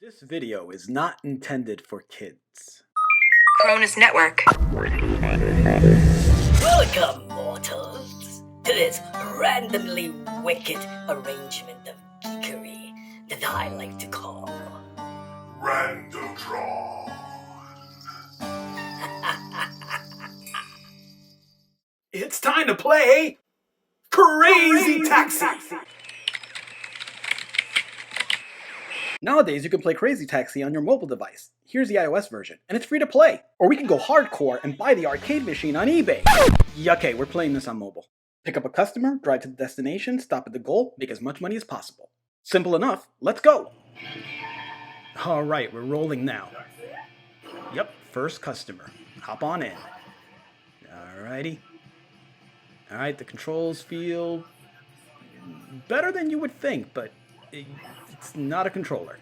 This video is not intended for kids. Cronus Network. Welcome, mortals, to this randomly wicked arrangement of geekery that I like to call Randotron. It's time to play Crazy Taxi! Nowadays, you can play Crazy Taxi on your mobile device. Here's the iOS version, and it's free to play. Or we can go hardcore and buy the arcade machine on eBay. Okay, we're playing this on mobile. Pick up a customer, drive to the destination, stop at the goal, make as much money as possible. Simple enough, let's go! Alright, we're rolling now. Yep, first customer. Hop on in. Alrighty. Alright, the controls feel better than you would think, but it's not a controller.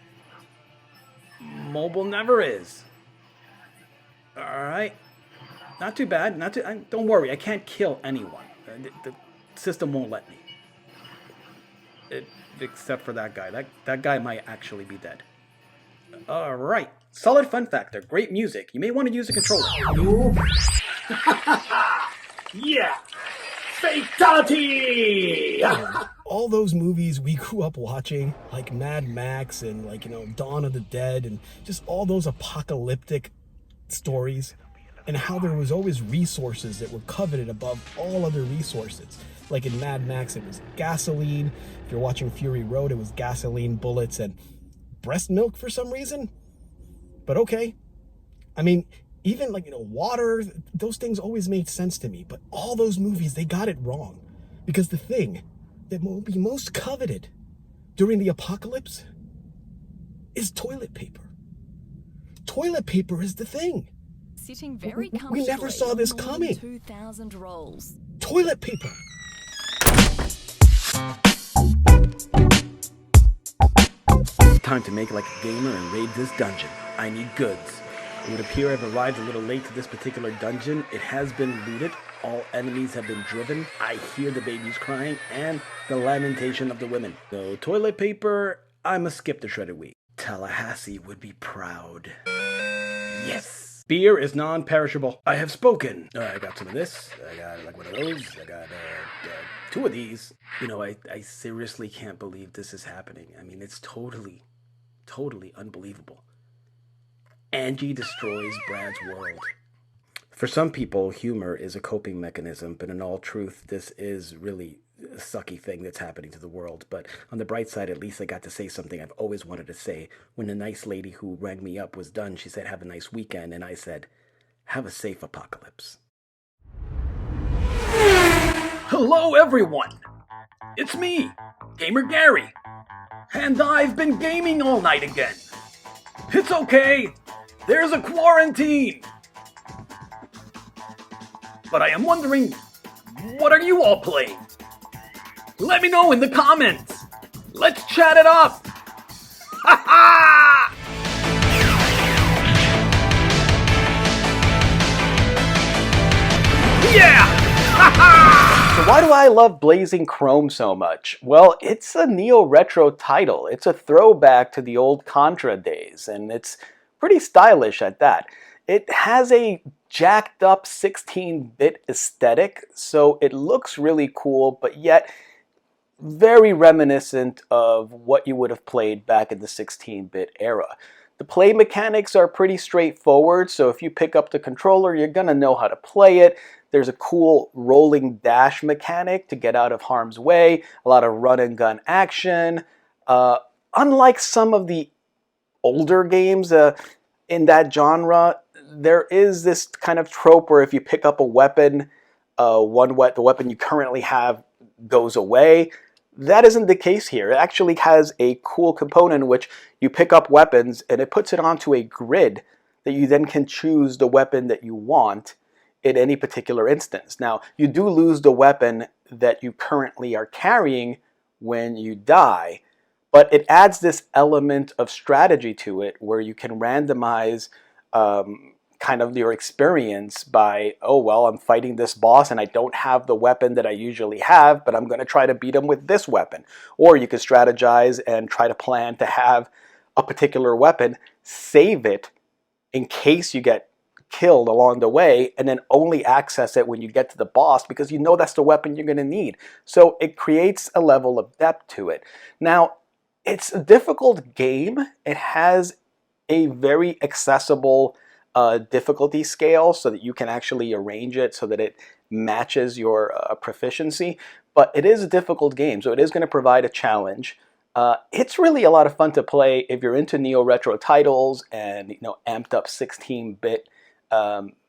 Mobile never is. Alright. Not too bad. Don't worry, I can't kill anyone. The system won't let me. Except for that guy. That guy might actually be dead. Alright. Solid fun factor. Great music. You may want to use a controller. Yeah! Fatality! All those movies we grew up watching, like Mad Max and Dawn of the Dead, and just all those apocalyptic stories, and how there was always resources that were coveted above all other resources. Like in Mad Max, it was gasoline. If you're watching Fury Road, it was gasoline, bullets, and breast milk for some reason. But okay. I mean, even water, those things always made sense to me. But all those movies, they got it wrong. Because the thing that will be most coveted during the apocalypse is toilet paper. Toilet paper is the thing. Sitting very comfortably. We never saw this coming. 2,000 rolls. Toilet paper. Time to make like a gamer and raid this dungeon. I need goods. It would appear I've arrived a little late to this particular dungeon. It has been looted. All enemies have been driven. I hear the babies crying and the lamentation of the women. So toilet paper, I must skip the shredded wheat. Tallahassee would be proud. Yes! Beer is non-perishable. I have spoken. I got some of this. I got like one of those. I got two of these. I seriously can't believe this is happening. I mean, it's totally unbelievable. Angie destroys Brad's world. For some people, humor is a coping mechanism, but in all truth, this is really a sucky thing that's happening to the world. But on the bright side, at least I got to say something I've always wanted to say. When the nice lady who rang me up was done, she said, "Have a nice weekend," and I said, "Have a safe apocalypse." Hello, everyone! It's me, Gamer Gary, and I've been gaming all night again. It's okay. There's a quarantine. But I am wondering, what are you all playing? Let me know in the comments. Let's chat it up. Ha ha! Yeah! Ha ha! So why do I love Blazing Chrome so much? Well, it's a neo-retro title. It's a throwback to the old Contra days, and it's pretty stylish at that. It has a jacked up 16-bit aesthetic, so it looks really cool, but yet very reminiscent of what you would have played back in the 16-bit era. The play mechanics are pretty straightforward, so if you pick up the controller, you're gonna know how to play it. There's a cool rolling dash mechanic to get out of harm's way, a lot of run and gun action. Unlike some of the older games in that genre, there is this kind of trope where if you pick up a weapon, the weapon you currently have goes away. That isn't the case here. It actually has a cool component in which you pick up weapons and it puts it onto a grid that you then can choose the weapon that you want in any particular instance. Now, you do lose the weapon that you currently are carrying when you die, but it adds this element of strategy to it where you can randomize kind of your experience by, oh, well, I'm fighting this boss and I don't have the weapon that I usually have, but I'm going to try to beat him with this weapon. Or you could strategize and try to plan to have a particular weapon, save it in case you get killed along the way, and then only access it when you get to the boss because you know that's the weapon you're going to need. So it creates a level of depth to it. Now, it's a difficult game. It has a very accessible difficulty scale so that you can actually arrange it so that it matches your proficiency, but it is a difficult game, so it is going to provide a challenge. It's really a lot of fun to play if you're into neo-retro titles and amped up 16-bit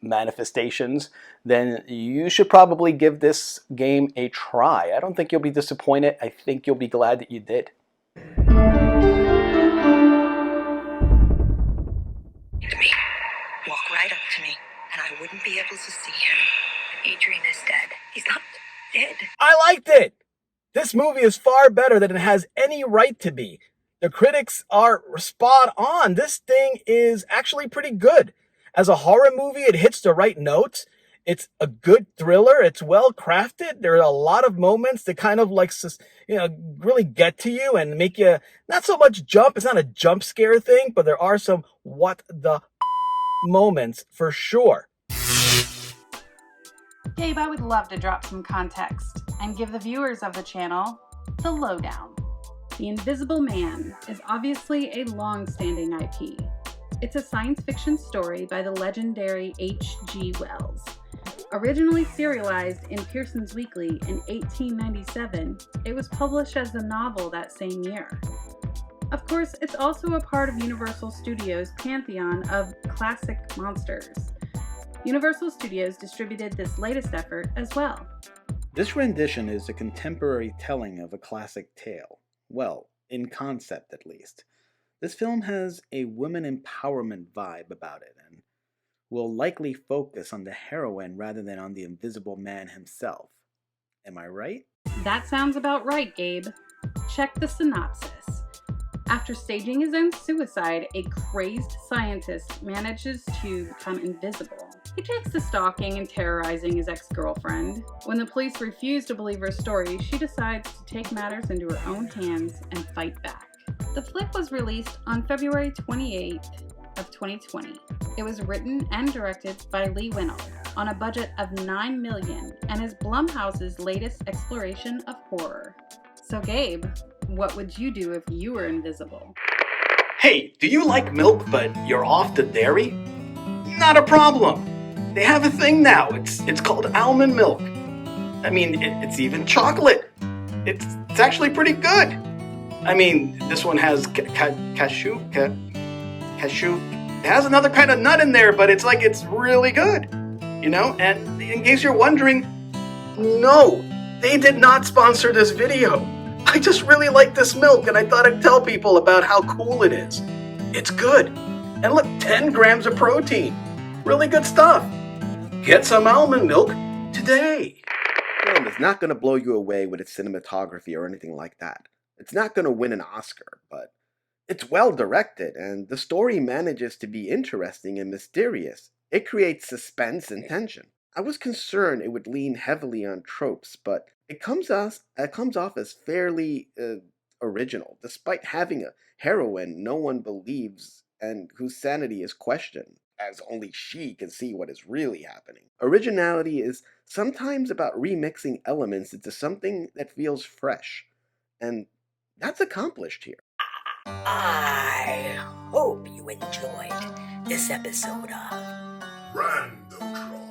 manifestations. Then you should probably give this game a try. I don't think you'll be disappointed. I think you'll be glad that you did. Me. Walk right up to me, and I wouldn't be able to see him. Adrian is dead. He's not dead. I liked it! This movie is far better than it has any right to be. The critics are spot on. This thing is actually pretty good. As a horror movie, it hits the right notes. It's a good thriller. It's well crafted. There are a lot of moments that kind of really get to you and make you not so much jump. It's not a jump scare thing, but there are some what the moments for sure. Gabe, I would love to drop some context and give the viewers of the channel the lowdown. The Invisible Man is obviously a long-standing IP. It's a science fiction story by the legendary H.G. Wells. Originally serialized in Pearson's Weekly in 1897, it was published as a novel that same year. Of course, it's also a part of Universal Studios' pantheon of classic monsters. Universal Studios distributed this latest effort as well. This rendition is a contemporary telling of a classic tale. Well, in concept at least. This film has a women empowerment vibe about it and will likely focus on the heroine rather than on the Invisible Man himself. Am I right? That sounds about right, Gabe. Check the synopsis. After staging his own suicide, a crazed scientist manages to become invisible. He takes to stalking and terrorizing his ex-girlfriend. When the police refuse to believe her story, she decides to take matters into her own hands and fight back. The flick was released on February 28th of 2020. It was written and directed by Lee Winnell on a budget of $9 million and is Blumhouse's latest exploration of horror. So Gabe, what would you do if you were invisible? Hey, do you like milk but you're off the dairy? Not a problem. They have a thing now. It's called almond milk. I mean, it's even chocolate. It's actually pretty good. I mean, this one has cashew. It has another kind of nut in there, but it's really good. And in case you're wondering, no, they did not sponsor this video. I just really like this milk and I thought I'd tell people about how cool it is. It's good. And look, 10 grams of protein. Really good stuff. Get some almond milk today. The film is not going to blow you away with its cinematography or anything like that. It's not going to win an Oscar, but it's well directed and the story manages to be interesting and mysterious. It creates suspense and tension. I was concerned it would lean heavily on tropes, but it comes off as fairly original, despite having a heroine no one believes and whose sanity is questioned, as only she can see what is really happening. Originality is sometimes about remixing elements into something that feels fresh, and that's accomplished here. I hope you enjoyed this episode of Randotron.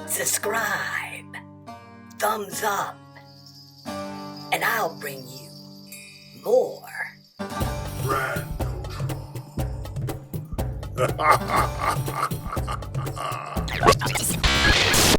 Subscribe, thumbs up, and I'll bring you more Randotron.